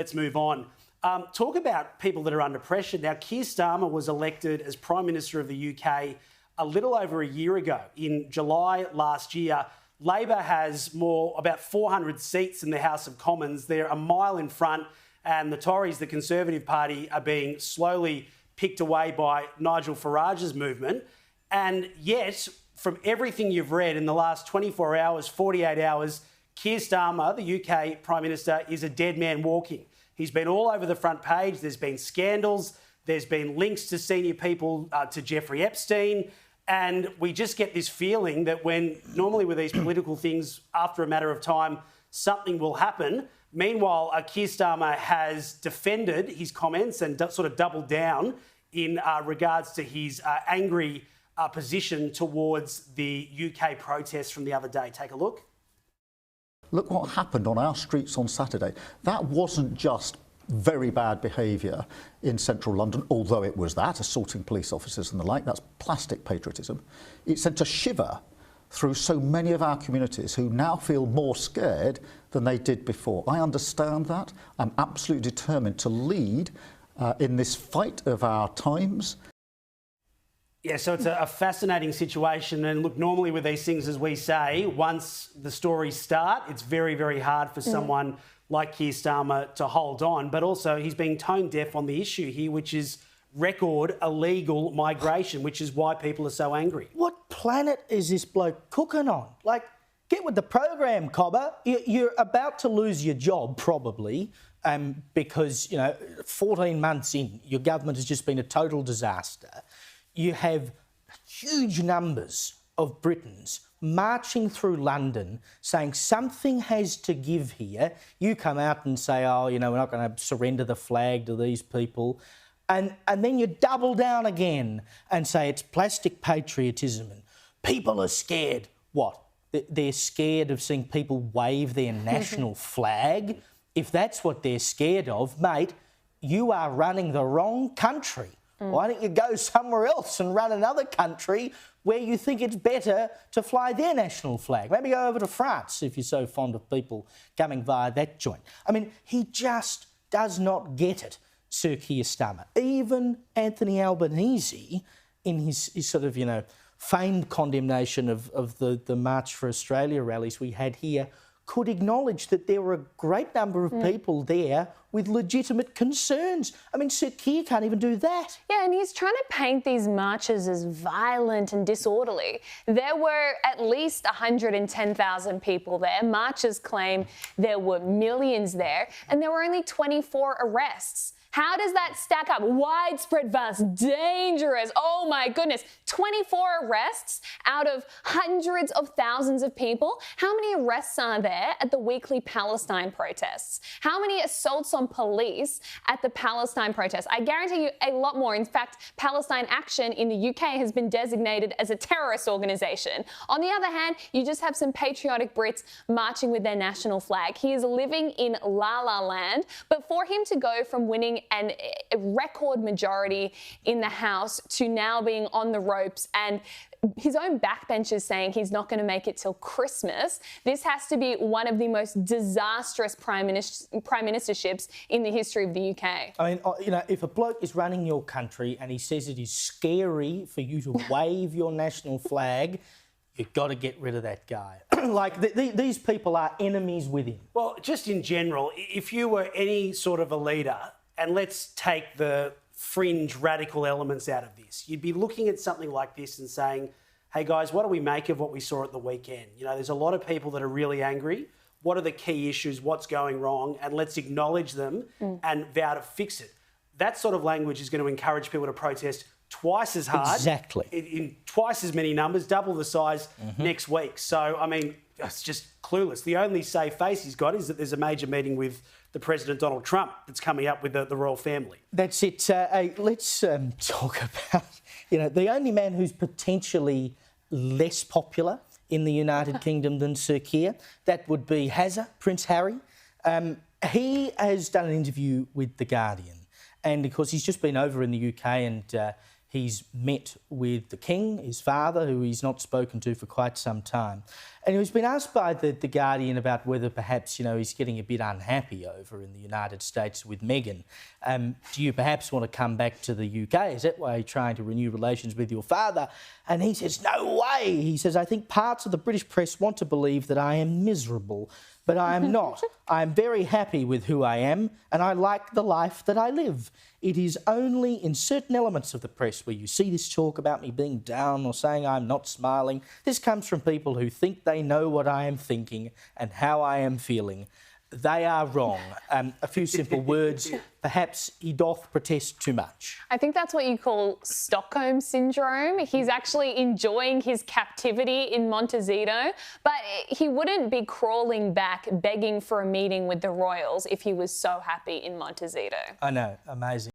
Let's move on. Talk about people that are under pressure. Now, Keir Starmer was elected as Prime Minister of the UK a little over a year ago. In July last year, Labor has about 400 seats in the House of Commons. They're a mile in front, and the Tories, the Conservative Party, are being slowly picked away by Nigel Farage's movement. And yet, from everything you've read in the last 24 hours, 48 hours, Keir Starmer, the UK Prime Minister, is a dead man walking. He's been all over the front page. There's been scandals. There's been links to senior people, to Jeffrey Epstein. And we just get this feeling that normally with these political things, after a matter of time, something will happen. Meanwhile, Keir Starmer has defended his comments and sort of doubled down in regards to his angry position towards the UK protests from the other day. Take a look. Look what happened on our streets on Saturday. That wasn't just very bad behaviour in central London, although it was that, assaulting police officers and the like. That's plastic patriotism. It sent a shiver through so many of our communities who now feel more scared than they did before. I understand that. I'm absolutely determined to lead in this fight of our times. Yeah, so it's a fascinating situation. And look, normally with these things, as we say, once the stories start, it's very, very hard for someone like Keir Starmer to hold on. But also he's being tone deaf on the issue here, which is record illegal migration, which is why people are so angry. What planet is this bloke cooking on? Like, get with the program, Cobber. You're about to lose your job, probably, because, 14 months in, your government has just been a total disaster. You have huge numbers of Britons marching through London saying something has to give here. You come out and say, we're not going to surrender the flag to these people. And then you double down again and say it's plastic patriotism and people are scared. What? They're scared of seeing people wave their national flag? If that's what they're scared of, mate, you are running the wrong country. Why don't you go somewhere else and run another country where you think it's better to fly their national flag? Maybe go over to France if you're so fond of people coming via that joint. I mean, he just does not get it, Sir Keir Starmer. Even Anthony Albanese, in his sort of, famed condemnation of the March for Australia rallies we had here, could acknowledge that there were a great number of people there with legitimate concerns. I mean, Sir Keir can't even do that. Yeah, and he's trying to paint these marches as violent and disorderly. There were at least 110,000 people there. Marchers claim there were millions there, and there were only 24 arrests. How does that stack up? Widespread violence, dangerous. Oh my goodness. 24 arrests out of hundreds of thousands of people. How many arrests are there at the weekly Palestine protests? How many assaults on police at the Palestine protests? I guarantee you a lot more. In fact, Palestine Action in the UK has been designated as a terrorist organisation. On the other hand, you just have some patriotic Brits marching with their national flag. He is living in La La Land, but for him to go from winning a record majority in the House to now being on the ropes and his own backbenchers saying he's not going to make it till Christmas, this has to be one of the most disastrous prime ministerships in the history of the UK. I mean, if a bloke is running your country and he says it is scary for you to wave your national flag, you've got to get rid of that guy. These people are enemies with him. Well, just in general, if you were any sort of a leader, and let's take the fringe radical elements out of this, you'd be looking at something like this and saying, hey guys, what do we make of what we saw at the weekend? There's a lot of people that are really angry. What are the key issues? What's going wrong? And let's acknowledge them and vow to fix it. That sort of language is going to encourage people to protest twice as hard. Exactly. In twice as many numbers, double the size next week. So, I mean, it's just clueless. The only safe face he's got is that there's a major meeting with the President Donald Trump that's coming up with the royal family. That's it. Let's talk about, the only man who's potentially less popular in the United Kingdom than Sir Keir. That would be Prince Harry. He has done an interview with The Guardian, and of course he's just been over in the UK and he's met with the King, his father, who he's not spoken to for quite some time. And he's been asked by the Guardian about whether perhaps, he's getting a bit unhappy over in the United States with Meghan. Do you perhaps want to come back to the UK? Is that why you're trying to renew relations with your father? And he says, no way. He says, I think parts of the British press want to believe that I am miserable, but I am not. I am very happy with who I am, and I like the life that I live. It is only in certain elements of the press where you see this talk about me being down or saying I'm not smiling. This comes from people who think they know what I am thinking and how I am feeling. They are wrong. A few simple words. Perhaps he doth protest too much. I think that's what you call Stockholm syndrome. He's actually enjoying his captivity in Montecito, but he wouldn't be crawling back begging for a meeting with the royals if he was so happy in Montecito. I know, amazing.